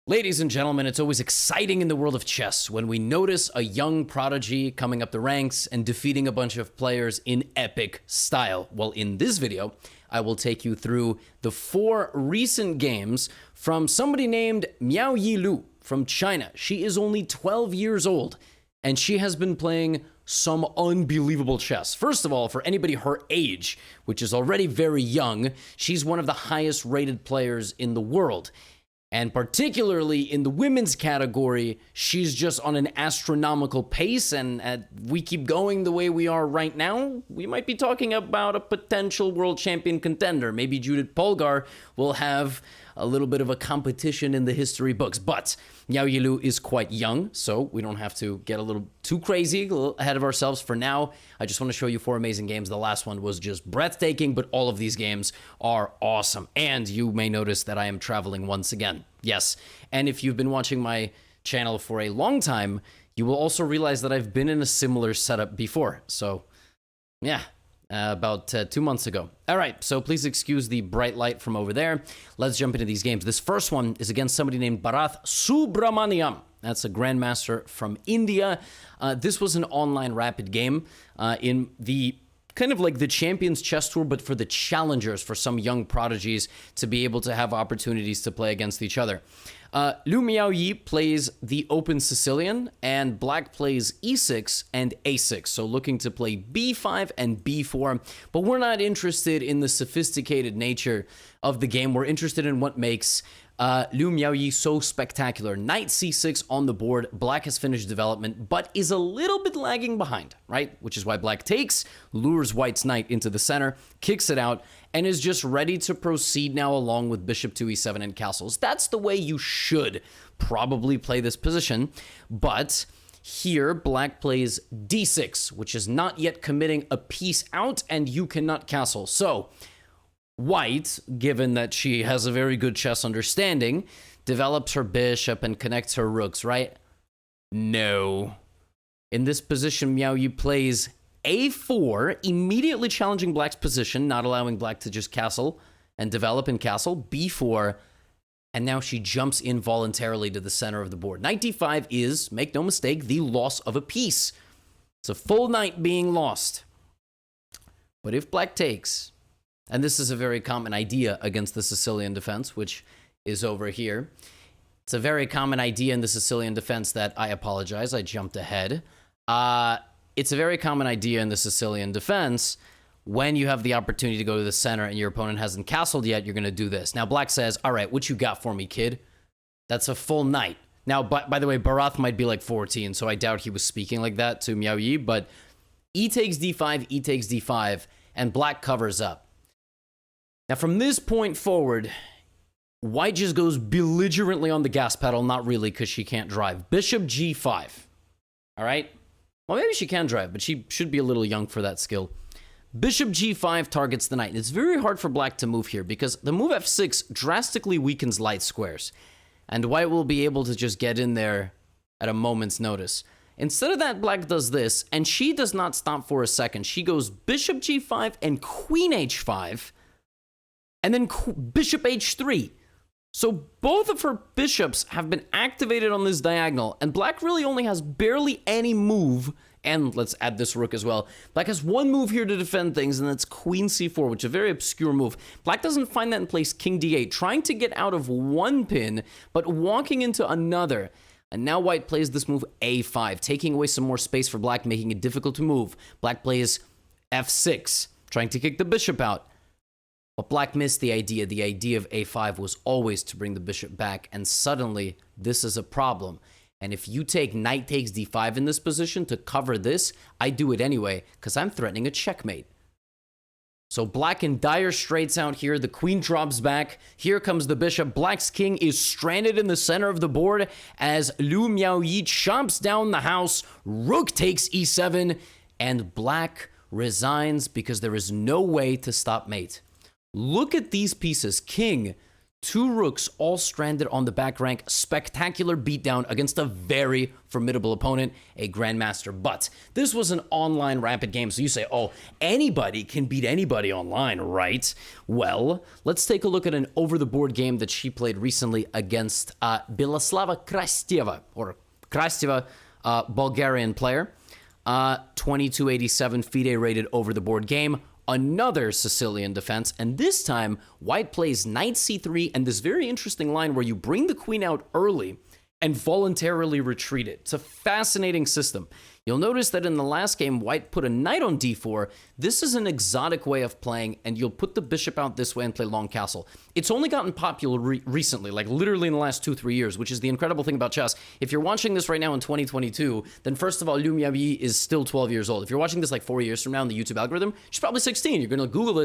Ladies and gentlemen, it's always exciting in the world of chess when we notice a young prodigy coming up the ranks and defeating a bunch of players in epic style. Well, in this video, I will take you through the 4 recent games from somebody named Miao Yi Lu from China. She is only 12 years old, and she has been playing some unbelievable chess. First of all, for anybody her age, which is already very young, she's one of the highest rated players in the world. And particularly in the women's category, she's just on an astronomical pace. And we keep going the way we are right now, we might be talking about a potential world champion contender. Maybe Judith Polgar will have a little bit of a competition in the history books. But Miao Yi Lu is quite young, so we don't have to get a little too crazy, a little ahead of ourselves. For now, I just want to show you 4 amazing games. The last one was just breathtaking, but all of these games are awesome. And you may notice that I am traveling once again. Yes, and if you've been watching my channel for a long time, you will also realize that I've been in a similar setup before. So, yeah. About 2 months ago. All right, so please excuse the bright light from over there. Let's jump into these games. This first one is against somebody named Bharath Subramaniam. That's a grandmaster from India. This was an online rapid game in the kind of like the Champions Chess Tour, but for the challengers, for some young prodigies to be able to have opportunities to play against each other. Lu Miaoyi plays the Open Sicilian, and Black plays e6 and a6, so looking to play b5 and b4, but we're not interested in the sophisticated nature of the game. We're interested in what makes Lu Miaoyi so spectacular. Knight c6 on the board. Black has finished development, but is a little bit lagging behind, right? Which is why Black takes, lures White's knight into the center, kicks it out, and is just ready to proceed now along with bishop to e7 and castles. That's the way you should probably play this position, but here Black plays d6, which is not yet committing a piece out, and you cannot castle. So White, given that she has a very good chess understanding, develops her bishop and connects her rooks, right? No. In this position, Miaoyi plays a4, immediately challenging Black's position, not allowing Black to just castle and develop in castle. b4, and now she jumps in voluntarily to the center of the board. Knight d5 is, make no mistake, the loss of a piece. It's a full knight being lost. But if Black takes, and this is a very common idea against the Sicilian defense, which is over here. It's a very common idea in the Sicilian defense that, I apologize, I jumped ahead. It's a very common idea in the Sicilian defense when you have the opportunity to go to the center and your opponent hasn't castled yet, you're going to do this. Now, Black says, all right, what you got for me, kid? That's a full knight. Now, by the way, Bharath might be like 14, so I doubt he was speaking like that to Miaoyi, but e takes d5, and Black covers up. Now, from this point forward, White just goes belligerently on the gas pedal. Not really, because she can't drive. Bishop g5. All right? Well, maybe she can drive, but she should be a little young for that skill. Bishop g5 targets the knight. It's very hard for Black to move here, because the move f6 drastically weakens light squares, and White will be able to just get in there at a moment's notice. Instead of that, Black does this, and she does not stop for a second. She goes bishop g5 and queen h5, and then bishop h3. So both of her bishops have been activated on this diagonal, and Black really only has barely any move. And let's add this rook as well. Black has one move here to defend things, and that's queen c4, which is a very obscure move. Black doesn't find that in place, king d8, trying to get out of one pin, but walking into another. And now White plays this move a5, taking away some more space for Black, making it difficult to move. Black plays f6, trying to kick the bishop out. But Black missed the idea. The idea of a5 was always to bring the bishop back, and suddenly this is a problem. And if you take knight takes d5 in this position to cover this, I do it anyway, because I'm threatening a checkmate. So Black in dire straits out here. The queen drops back. Here comes the bishop. Black's king is stranded in the center of the board as Lu Miaoyi chomps down the house. Rook takes e7, and Black resigns because there is no way to stop mate. Look at these pieces. King, 2 rooks all stranded on the back rank. Spectacular beatdown against a very formidable opponent, a grandmaster. But this was an online rapid game, so you say, oh, anybody can beat anybody online, right? Well, let's take a look at an over-the-board game that she played recently against Bilaslava Krasteva, or Krasteva, Bulgarian player. 2287 FIDE rated over-the-board game. Another Sicilian defense, and this time, white plays knight c3 and this very interesting line where you bring the queen out early and voluntarily retreat it. It's a fascinating system. You'll notice that in the last game, white put a knight on d4. This is an exotic way of playing, and you'll put the bishop out this way and play long castle. It's only gotten popular recently, like literally in the last 2-3 years, which is the incredible thing about chess. If you're watching this right now in 2022, then first of all, Liu Miaoyi is still 12 years old. If you're watching this like 4 years from now in the YouTube algorithm, she's probably 16. You're going to Google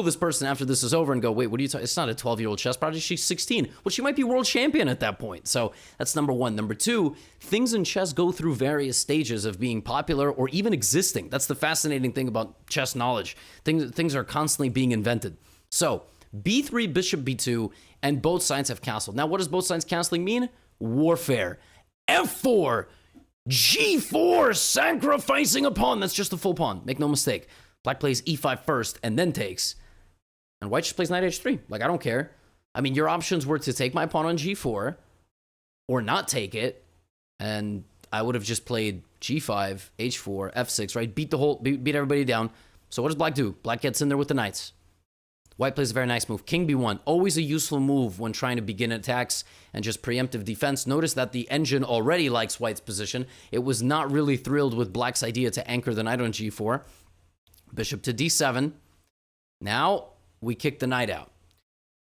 this person after this is over and go, wait, what are you talking? It's not a 12-year-old chess prodigy. She's 16. Well, she might be world champion at that point. So that's number one. Number two, things in chess go through various stages of being popular or even existing. That's the fascinating thing about chess knowledge. Things are constantly being invented. So b3, bishop b2, and both sides have castled. Now, what does both sides castling mean? Warfare. f4, g4, sacrificing a pawn. That's just a full pawn. Make no mistake. Black plays e5 first and then takes. And white just plays knight h3. Like, I don't care. I mean, your options were to take my pawn on g4 or not take it. And I would have just played g5, h4, f6, right? Beat everybody down. So what does black do? Black gets in there with the knights. White plays a very nice move. King b1. Always a useful move when trying to begin attacks and just preemptive defense. Notice that the engine already likes white's position. It was not really thrilled with black's idea to anchor the knight on g4. Bishop to d7. Now we kick the knight out.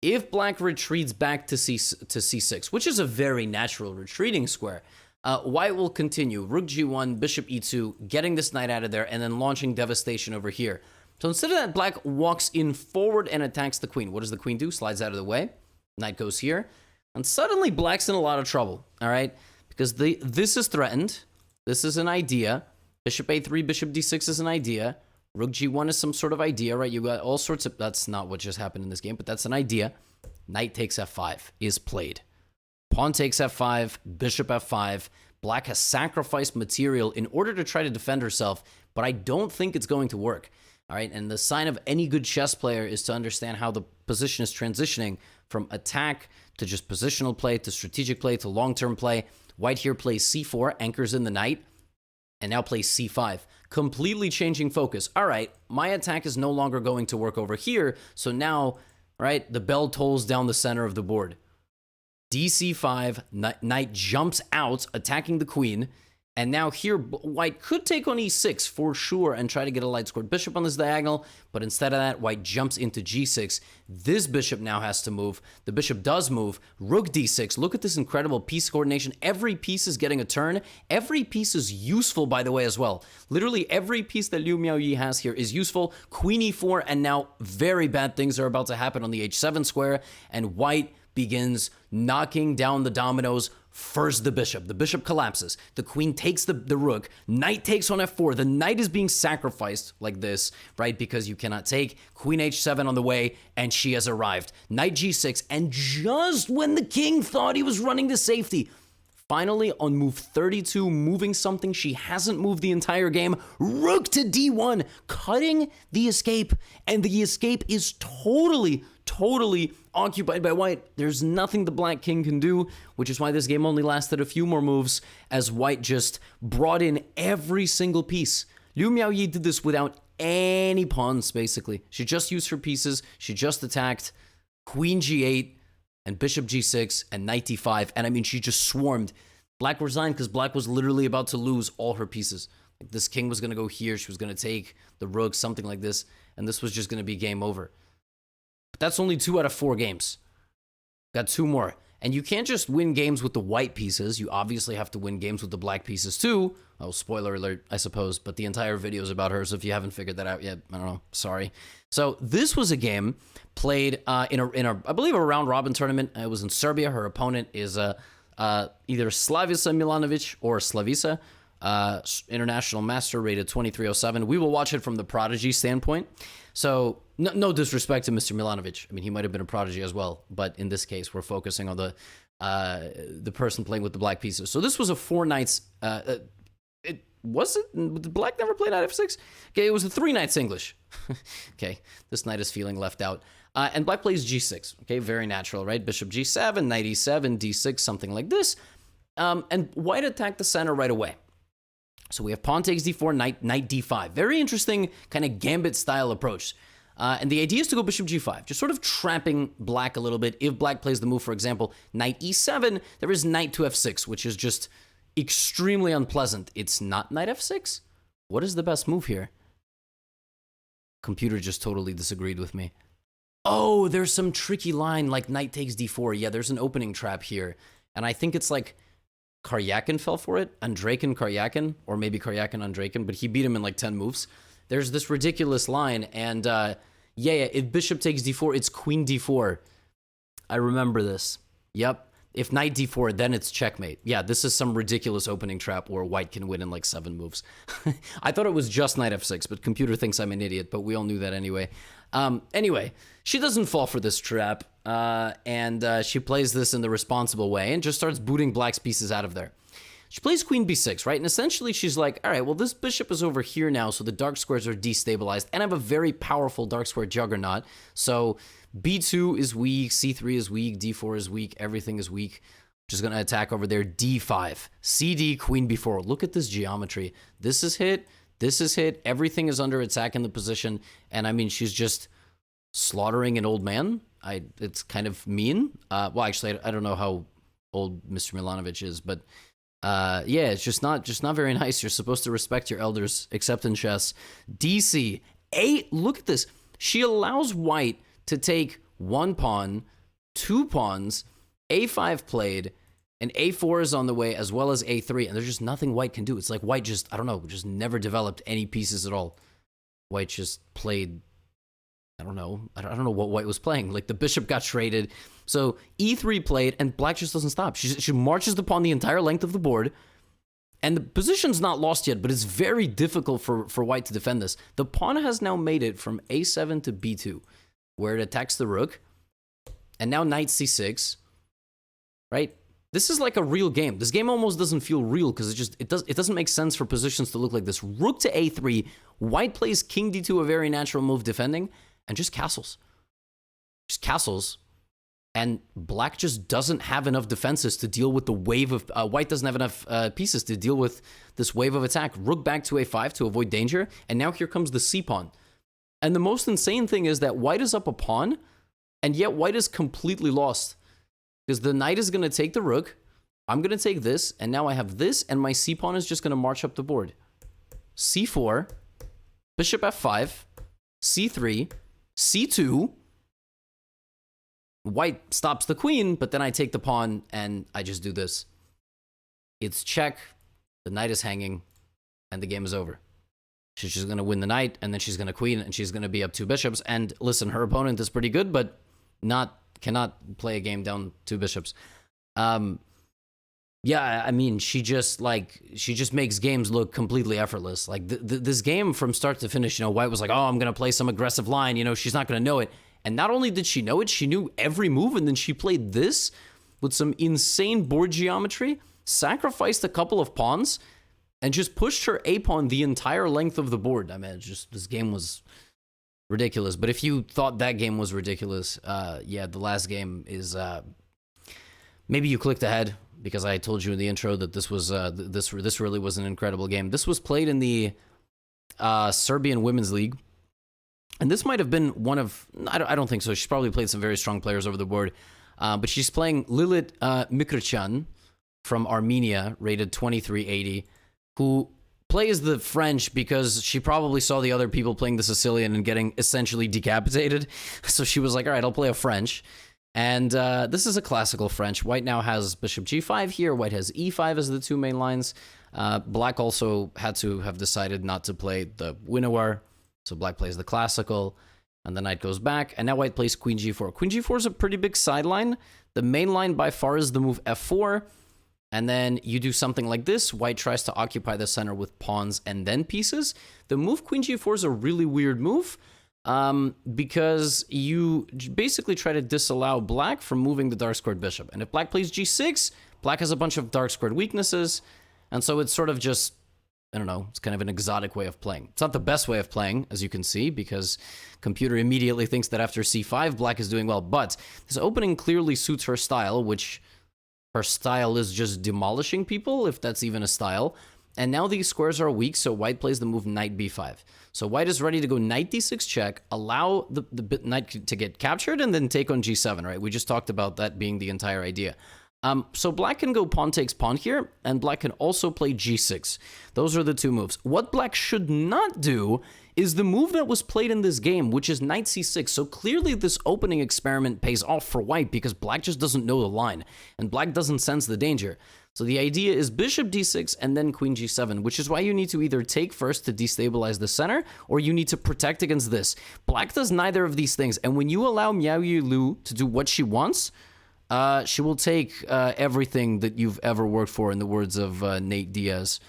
If black retreats back to c6, which is a very natural retreating square, white will continue. Rook g1, bishop e2, getting this knight out of there, and then launching devastation over here. So instead of that, black walks in forward and attacks the queen. What does the queen do? Slides out of the way. Knight goes here. And suddenly black's in a lot of trouble, all right? Because this is threatened. This is an idea. Bishop a3, bishop d6 is an idea. Rook g1 is some sort of idea, right? You got all sorts of... That's not what just happened in this game, but that's an idea. Knight takes f5 is played. Pawn takes f5, bishop f5. Black has sacrificed material in order to try to defend herself, but I don't think it's going to work. All right, and the sign of any good chess player is to understand how the position is transitioning from attack to just positional play to strategic play to long-term play. White here plays c4, anchors in the knight, and now plays c5. Completely changing focus. All right, my attack is no longer going to work over here, so now, right, the bell tolls down the center of the board. dc5, knight jumps out, attacking the queen, and now here, white could take on e6 for sure and try to get a light-scored bishop on this diagonal, but instead of that, white jumps into g6. This bishop now has to move. The bishop does move. Rook d6. Look at this incredible piece coordination. Every piece is getting a turn. Every piece is useful, by the way, as well. Literally every piece that Liu Miaoyi has here is useful. Queen e4, and now very bad things are about to happen on the h7 square, and white begins knocking down the dominoes. First, the bishop. The bishop collapses. The queen takes the rook. Knight takes on f4. The knight is being sacrificed like this, right? Because you cannot take. Queen h7 on the way, and she has arrived. Knight g6, and just when the king thought he was running to safety, finally, on move 32, moving something she hasn't moved the entire game, rook to d1, cutting the escape, and the escape is totally occupied by white. There's nothing the black king can do, which is why this game only lasted a few more moves, as white just brought in every single piece. Liu Miaoyi did this without any pawns, basically. She just used her pieces, she just attacked, queen g8, and bishop g6, and knight d5, and I mean, she just swarmed. Black resigned because black was literally about to lose all her pieces. Like, this king was going to go here, she was going to take the rook, something like this, and this was just going to be game over. But that's only 2 out of 4 games. Got 2 more. And you can't just win games with the white pieces. You obviously have to win games with the black pieces too. Oh, spoiler alert, I suppose. But the entire video is about her, so if you haven't figured that out yet, I don't know. Sorry. So this was a game played in a I believe, a round-robin tournament. It was in Serbia. Her opponent is either Slavica Milanovic or Slavica. international master, rated 2307. We will watch it from the prodigy standpoint. So no disrespect to Mr. Milanovic. I mean, he might have been a prodigy as well, but in this case, we're focusing on the person playing with the black pieces. So this was a 4 knights. It was it? The black never played knight f6. Okay, it was a 3 knights English. Okay, this knight is feeling left out. And black plays g6. Okay, very natural, right? Bishop g7, knight e7, d6, something like this. And white attacked the center right away. So we have pawn takes d4, knight d5. Very interesting kind of gambit style approach. And the idea is to go bishop g5, just sort of trapping black a little bit. If black plays the move, for example, knight e7, there is knight to f6, which is just extremely unpleasant. It's not knight f6? What is the best move here? Computer just totally disagreed with me. Oh, there's some tricky line like knight takes d4. Yeah, there's an opening trap here. And I think it's like Karyakin fell for it. Andreykin Karyakin, or maybe Karyakin Andreykin, but he beat him in like 10 moves. There's this ridiculous line, and yeah, if bishop takes d4, it's queen d4. I remember this. Yep. If knight d4, then it's checkmate. Yeah, this is some ridiculous opening trap where white can win in like 7 moves. I thought it was just knight f6, but computer thinks I'm an idiot, but we all knew that anyway. Anyway, she doesn't fall for this trap, and she plays this in the responsible way and just starts booting black's pieces out of there. She plays queen b6, right? And essentially she's like, all right, well, this bishop is over here now, so the dark squares are destabilized, and I have a very powerful dark square juggernaut. So b2 is weak, c3 is weak, d4 is weak, everything is weak. Just going to attack over there, d5, cd, queen b4. Look at this geometry. This is hit, everything is under attack in the position, and I mean, she's just slaughtering an old man. It's kind of mean. Well, actually, I don't know how old Mr. Milanovic is, but yeah, it's just not very nice. You're supposed to respect your elders, except in chess. DC, 8, look at this. She allows white to take 1 pawn, 2 pawns, a5 played, and a4 is on the way, as well as a3, and there's just nothing white can do. It's like white just, I don't know, just never developed any pieces at all. White just played, I don't know what white was playing. Like the bishop got traded. So e3 played, and black just doesn't stop. She marches the pawn the entire length of the board, and the position's not lost yet, but it's very difficult for white to defend this. The pawn has now made it from a7 to b2, where it attacks the rook, and now knight c6, right? This is like a real game. This game almost doesn't feel real because it doesn't make sense for positions to look like this. Rook to a3, white plays king d2, a very natural move defending, and just castles. Just castles. And black just doesn't have enough defenses to deal with the wave of... white doesn't have enough pieces to deal with this wave of attack. Rook back to a5 to avoid danger, and now here comes the c-pawn. And the most insane thing is that white is up a pawn, and yet white is completely lost. Because the knight is going to take the rook, I'm going to take this, and now I have this, and my c-pawn is just going to march up the board. c4, bishop f5, c3, c2. White stops the queen, but then I take the pawn, and I just do this. It's check, the knight is hanging, and the game is over. She's just going to win the knight, and then she's going to queen, and she's going to be up 2 bishops. And listen, her opponent is pretty good, but cannot play a game down 2 bishops. Yeah, I mean, she just makes games look completely effortless. Like this game from start to finish, white was like, oh, I'm going to play some aggressive line. She's not going to know it. And not only did she know it, she knew every move, and then she played this with some insane board geometry, sacrificed a couple of pawns, and just pushed her a-pawn the entire length of the board. I mean, this game was ridiculous. But if you thought that game was ridiculous, yeah, the last game is... maybe you clicked ahead, because I told you in the intro that this was this really was an incredible game. This was played in the Serbian Women's League. And this might have been one of... I don't think so. She's probably played some very strong players over the board. But she's playing Lilit Mikrichan from Armenia, rated 2380, who plays the French because she probably saw the other people playing the Sicilian and getting essentially decapitated. So she was like, all right, I'll play a French. And this is a classical French. White now has bishop g5 here. White has e5 as the 2 main lines. Black also had to have decided not to play the winnower. So black plays the classical, and the knight goes back, and now white plays queen g4. Queen g4 is a pretty big sideline. The main line by far is the move f4, And then you do something like this. White tries to occupy the center with pawns and then pieces. The move queen g4 is a really weird move because you basically try to disallow black from moving the dark squared bishop. And if black plays g6, black has a bunch of dark squared weaknesses. And so it's sort of just, I don't know, it's kind of an exotic way of playing. It's not the best way of playing, as you can see, because computer immediately thinks that after c5, black is doing well. But this opening clearly suits her style, which her style is just demolishing people, if that's even a style. And now these squares are weak, so white plays the move knight b5. So white is ready to go knight d6 check, allow the knight to get captured, and then take on g7, right? We just talked about that being the entire idea. So black can go pawn takes pawn here, and black can also play g6. Those are the two moves. What black should not do is the move that was played in this game, which is knight c6. So clearly this opening experiment pays off for white because black just doesn't know the line, and black doesn't sense the danger. So the idea is bishop d6 and then queen g7, which is why you need to either take first to destabilize the center, or you need to protect against this. Black does neither of these things, and when you allow Miao Yu Lu to do what she wants, she will take everything that you've ever worked for, in the words of Nate Diaz.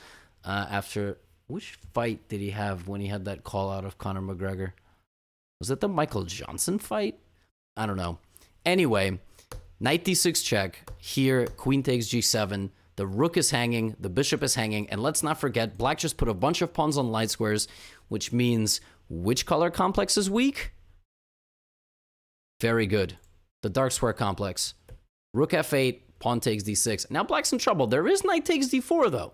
After, which fight did he have when he had that call out of Conor McGregor? Was it the Michael Johnson fight? I don't know. Anyway, knight d6 check. Here, queen takes g7. The rook is hanging, the bishop is hanging, and let's not forget, black just put a bunch of pawns on light squares, which means which color complex is weak? Very good. The dark square complex. Rook f8, pawn takes d6. Now black's in trouble. There is knight takes d4, though.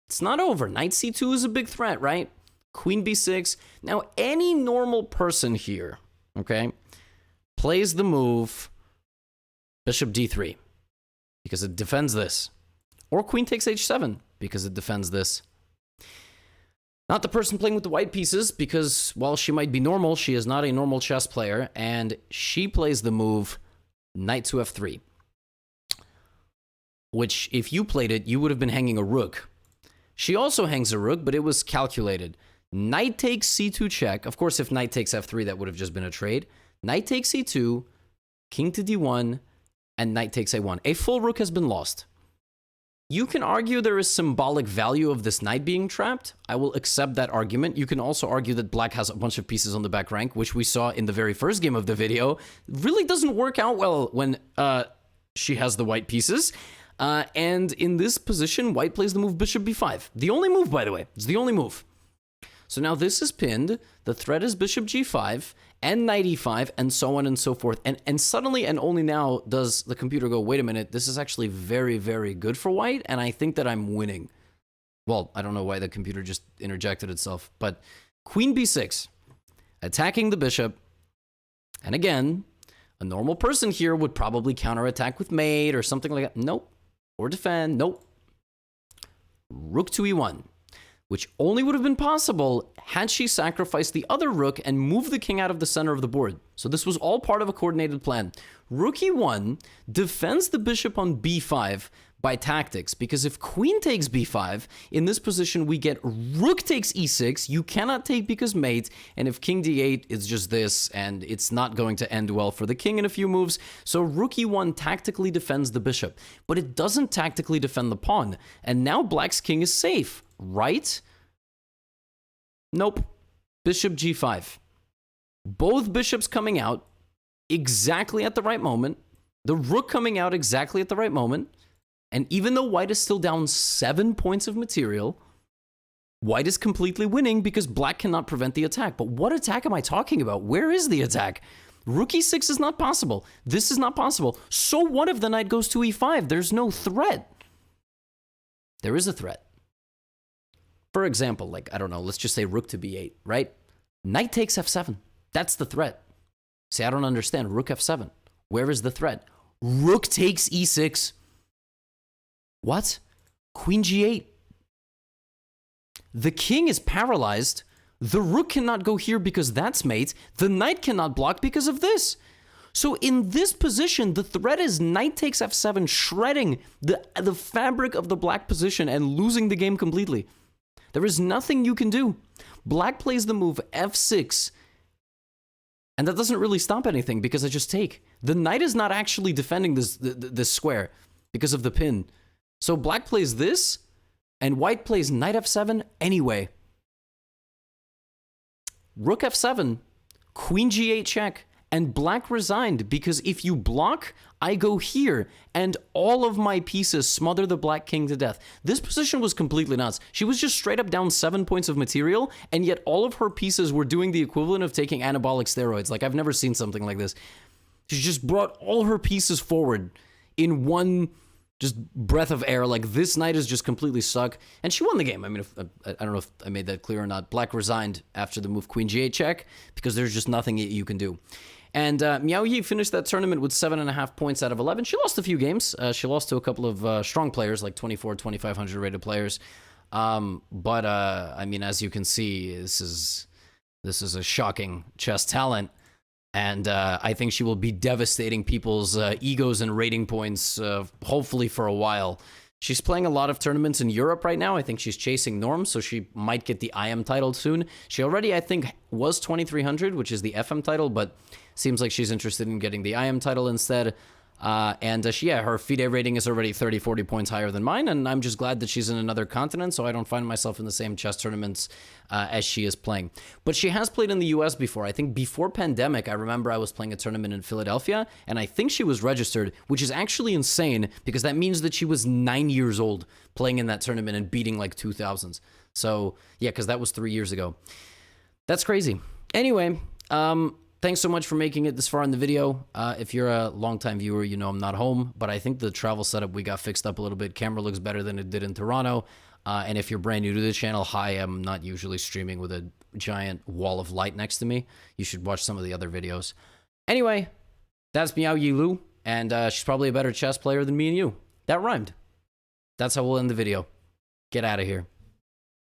It's not over. Knight c2 is a big threat, right? Queen b6. Now, any normal person here, okay, plays the move bishop d3 because it defends this. Or queen takes h7 because it defends this. Not the person playing with the white pieces because, while she might be normal, she is not a normal chess player, and she plays the move knight to f3. Which, if you played it, you would have been hanging a rook. She also hangs a rook, but it was calculated. Knight takes c2 check. Of course, if knight takes f3, that would have just been a trade. Knight takes c2, king to d1, and knight takes a1. A full rook has been lost. You can argue there is symbolic value of this knight being trapped. I will accept that argument. You can also argue that black has a bunch of pieces on the back rank, which we saw in the very first game of the video. Really doesn't work out well when she has the white pieces. And in this position, white plays the move bishop b5. The only move, by the way. It's the only move. So now this is pinned. The threat is bishop g5 and knight e5 and so on and so forth. And suddenly and only now does the computer go, wait a minute, this is actually very, very good for white, and I think that I'm winning. Well, I don't know why the computer just interjected itself, but queen b6, attacking the bishop. And again, a normal person here would probably counterattack with mate or something like that. Nope. Or defend. Nope. Rook to e1, which only would have been possible had she sacrificed the other rook and moved the king out of the center of the board. So this was all part of a coordinated plan. Rook e1 defends the bishop on b5 by tactics, because if queen takes b5, in this position we get rook takes e6, you cannot take because mate, and if king d8, it's just this, and it's not going to end well for the king in a few moves, so rook e1 tactically defends the bishop, but it doesn't tactically defend the pawn, and now black's king is safe, right? Nope. Bishop g5. Both bishops coming out exactly at the right moment, the rook coming out exactly at the right moment. And even though white is still down 7 points of material, white is completely winning because black cannot prevent the attack. But what attack am I talking about? Where is the attack? Rook e6 is not possible. This is not possible. So what if the knight goes to e5? There's no threat. There is a threat. For example, like, I don't know, let's just say rook to b8, right? Knight takes f7. That's the threat. See, I don't understand. Rook f7. Where is the threat? Rook takes e6. What? Queen g8. The king is paralyzed. The rook cannot go here because that's mate. The knight cannot block because of this. So in this position, the threat is knight takes f7, shredding the fabric of the black position and losing the game completely. There is nothing you can do. Black plays the move f6. And that doesn't really stop anything because I just take. The knight is not actually defending this square because of the pin. So black plays this, and white plays knight f7 anyway. Rook f7, queen g8 check, and black resigned because if you block, I go here, and all of my pieces smother the black king to death. This position was completely nuts. She was just straight up down 7 points of material, and yet all of her pieces were doing the equivalent of taking anabolic steroids. Like, I've never seen something like this. She just brought all her pieces forward in one just breath of air. Like, this knight is just completely stuck, and she won the game. I mean, I don't know if I made that clear or not. Black resigned after the move queen g8 check because there's just nothing you can do. And Miao Yi finished that tournament with 7.5 points out of 11. She lost a few games. She lost to a couple of strong players, like 2,500 rated players. But I mean, as you can see, this is a shocking chess talent. And I think she will be devastating people's egos and rating points, hopefully for a while. She's playing a lot of tournaments in Europe right now. I think she's chasing Norm, so she might get the IM title soon. She already, I think, was 2,300, which is the FM title, but seems like she's interested in getting the IM title instead. Her FIDE rating is already 30, 40 points higher than mine, and I'm just glad that she's in another continent, so I don't find myself in the same chess tournaments as she is playing. But she has played in the US before. I think before pandemic, I remember I was playing a tournament in Philadelphia, and I think she was registered, which is actually insane, because that means that she was 9 years old playing in that tournament and beating like 2000s. So, yeah, because that was 3 years ago. That's crazy. Anyway, thanks so much for making it this far in the video. If you're a longtime viewer, you know I'm not home, but I think the travel setup we got fixed up a little bit. Camera looks better than it did in Toronto. And if you're brand new to the channel, hi, I'm not usually streaming with a giant wall of light next to me. You should watch some of the other videos. Anyway, that's Miao Yi Lu, and she's probably a better chess player than me and you. That rhymed. That's how we'll end the video. Get out of here.